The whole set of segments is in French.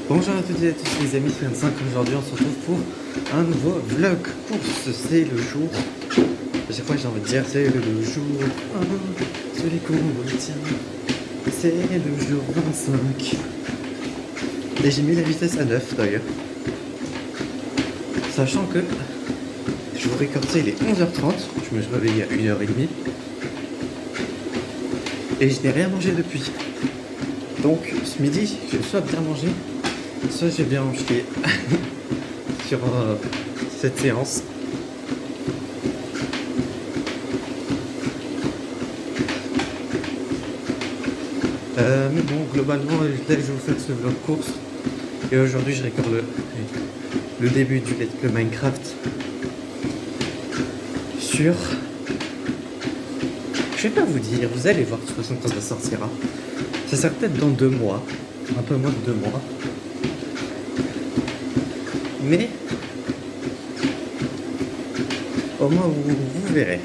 Bonjour à toutes et à tous les amis de 25, aujourd'hui on se retrouve pour un nouveau vlog course, c'est le jour, à chaque fois j'ai envie de dire c'est le jour 1, sur les coups, tiens, c'est le jour 25, et j'ai mis la vitesse à 9 d'ailleurs, sachant que je vous récorde ça, il est 11h30, je me suis réveillé à 1h30, et je n'ai rien mangé depuis, donc ce midi je soit bien mangé, soit j'ai bien mangé sur cette séance. Mais bon, globalement, là, je vais vous faire ce vlog course. Et aujourd'hui, je récorde le début du Let's Play Minecraft sur... Je vais pas vous dire, vous allez voir de toute façon quand ça sortira. Ça sera peut-être dans 2 mois, un peu moins de 2 mois. Mais au moins vous verrez.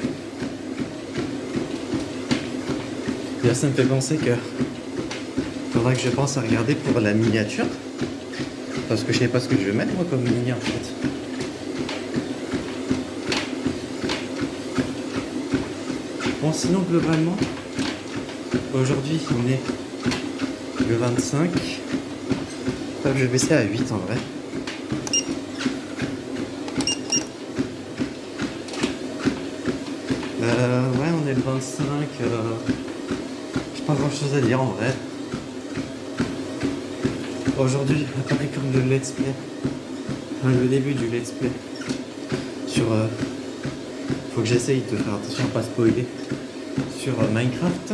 Et là, ça me fait penser que faudra que je pense à regarder pour la miniature, parce que je sais pas ce que je vais mettre moi comme mini en fait. Bon, sinon globalement aujourd'hui on est le 25. Enfin, je vais baisser à 8 en vrai. Ouais, on est le 25. J'ai pas grand chose à dire en vrai. Aujourd'hui, pareil comme le let's play, enfin, le début du let's play, sur faut que j'essaye de faire attention à pas spoiler sur Minecraft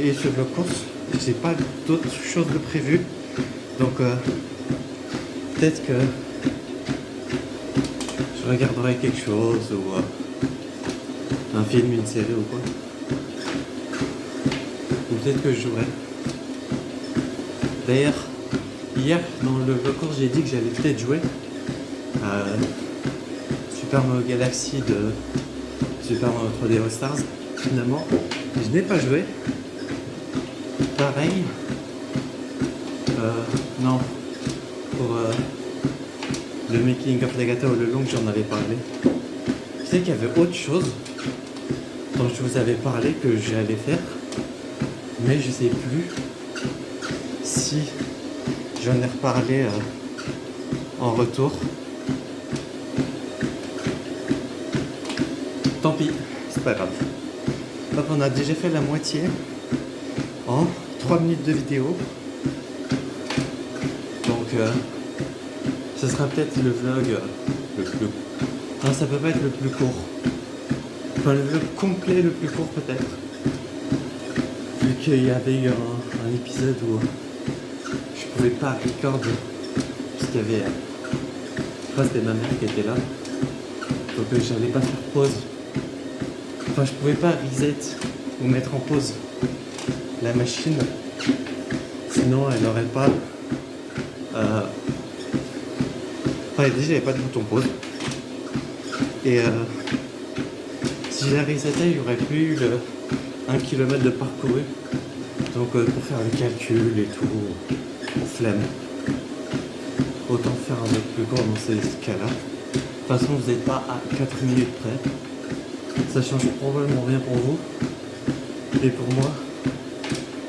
et sur le course. J'ai pas d'autres choses de prévues, donc peut-être que je regarderai quelque chose ou un film, une série ou quoi, ou peut-être que je jouerai. D'ailleurs, hier, dans le course, j'ai dit que j'allais peut-être jouer à Super Mario Galaxy de Super Mario 3D All Stars. Finalement, je n'ai pas joué. Pareil, non, pour le Making of Legato ou le long, j'en avais parlé. Je sais qu'il y avait autre chose dont je vous avais parlé que j'allais faire, mais je sais plus si j'en ai reparlé en retour. Tant pis, c'est pas grave. Hop, on a déjà fait la moitié en 3 minutes de vidéo. Donc ce sera peut-être le vlog le plus... Non, ça peut pas être le plus court. Enfin, le vlog complet le plus court peut-être. Vu qu'il y avait eu un épisode où je pouvais pas record parce qu'il y avait... Je crois que c'était ma mère qui était là. Donc j'allais pas faire pause. Enfin, je pouvais pas reset ou mettre en pause la machine. Sinon, elle n'aurait pas... Enfin, déjà, il n'y avait pas de bouton pause. Et si je la resetais, il n'y aurait plus eu 1 km de parcouru. Donc, pour faire le calcul et tout, flemme. Autant faire un peu plus court dans ces cas-là. De toute façon, vous n'êtes pas à 4 minutes près. Ça change probablement rien pour vous. Et pour moi,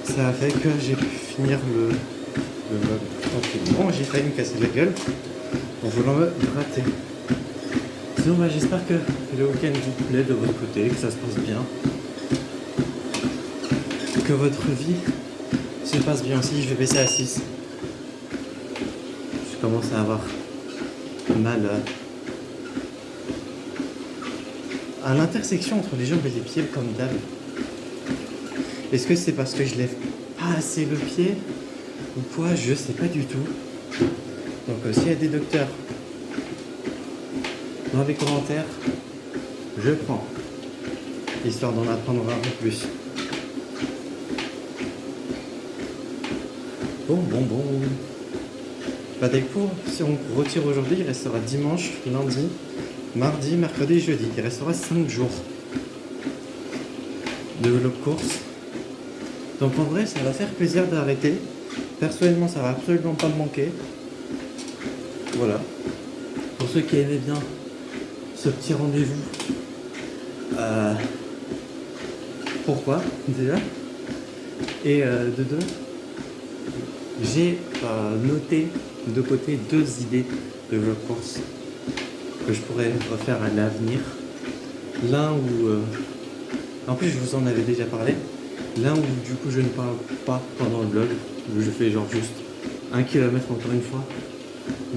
ça a fait que j'ai pu finir le vlog tranquillement. J'ai failli me casser la gueule en voulant me gratter. Sinon, bah, j'espère que le week-end vous plaît de votre côté, que ça se passe bien. Que votre vie se passe bien aussi. Je vais baisser à 6. Je commence à avoir mal à l'intersection entre les jambes et les pieds comme d'hab. Est-ce que c'est parce que je lève pas assez le pied ou quoi? Je sais pas du tout. Donc s'il y a des docteurs dans les commentaires, je prends, histoire d'en apprendre un peu plus. Bon. Bah, des cours, si on retire aujourd'hui, il restera dimanche, lundi, mardi, mercredi, jeudi. Il restera 5 jours de vlog course. Donc en vrai, ça va faire plaisir d'arrêter Personnellement, ça va absolument pas me manquer. Voilà. Pour ceux qui aimaient bien ce petit rendez-vous, pourquoi déjà? Et de deux, j'ai noté de côté 2 idées de jeux de course que je pourrais refaire à l'avenir. L'un où, en plus je vous en avais déjà parlé, l'un où du coup je ne parle pas pendant le vlog, où je fais genre juste 1 km encore une fois,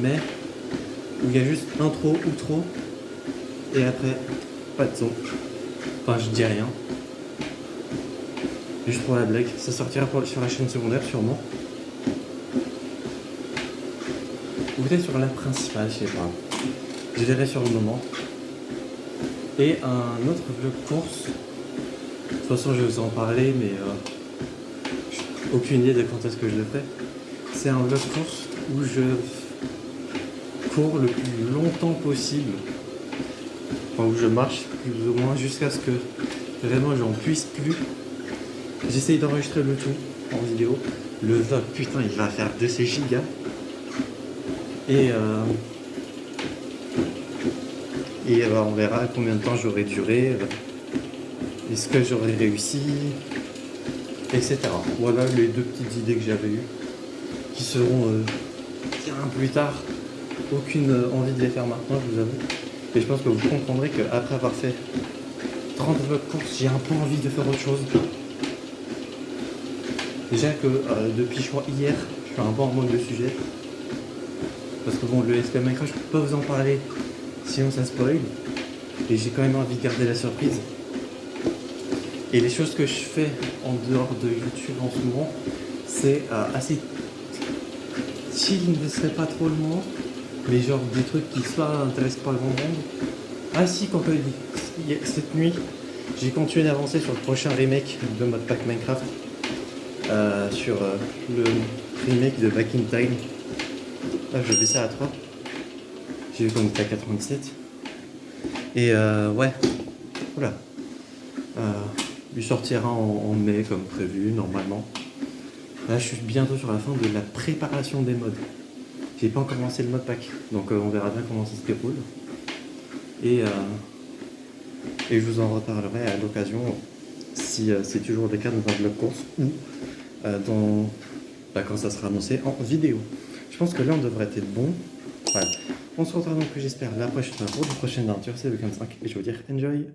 mais où il y a juste intro, outro, et après pas de son. Enfin je dis rien. Juste pour la blague, ça sortira sur la chaîne secondaire sûrement. Ou peut-être sur la principale, je sais pas. Je verrai sur le moment. Et un autre vlog course. De toute façon, je vais vous en parler, mais aucune idée de quand est-ce que je le ferai. C'est un vlog course où je cours le plus longtemps possible. Enfin, où je marche plus ou moins jusqu'à ce que vraiment j'en puisse plus. J'essaye d'enregistrer le tout en vidéo. Le vlog, putain, il va faire 200 gigas. Et on verra combien de temps j'aurai duré, est-ce que j'aurai réussi, etc. Voilà les 2 petites idées que j'avais eues, qui seront bien plus tard. Aucune envie de les faire maintenant, je vous avoue. Et je pense que vous comprendrez qu'après avoir fait 30 vlogs courses, j'ai un peu envie de faire autre chose. Déjà que depuis je crois hier, je suis un peu en mode de sujet. Parce que bon, le SP Minecraft, je peux pas vous en parler, sinon ça spoil. Et j'ai quand même envie de garder la surprise. Et les choses que je fais en dehors de YouTube en ce moment, c'est assez chill, ne serait pas trop le mot, mais genre des trucs qui soit intéressent pas le grand monde. Ah si, quand cette nuit, j'ai continué d'avancer sur le prochain remake de Modpack Minecraft, sur le remake de Back in Time. Là, je fais ça à 3. J'ai vu qu'on était à 97. Et ouais, voilà. Il sortira en mai comme prévu, normalement. Là, je suis bientôt sur la fin de la préparation des mods. J'ai pas encore lancé le modpack, donc on verra bien comment ça se déroule. Et je vous en reparlerai à l'occasion, si c'est toujours le cas dans un vlog course ou quand ça sera annoncé en vidéo. Je pense que là, on devrait être bon. Voilà. On se retrouve donc, j'espère, la prochaine fois pour une prochaine aventure, c'est le 25. Et je vous dire, enjoy!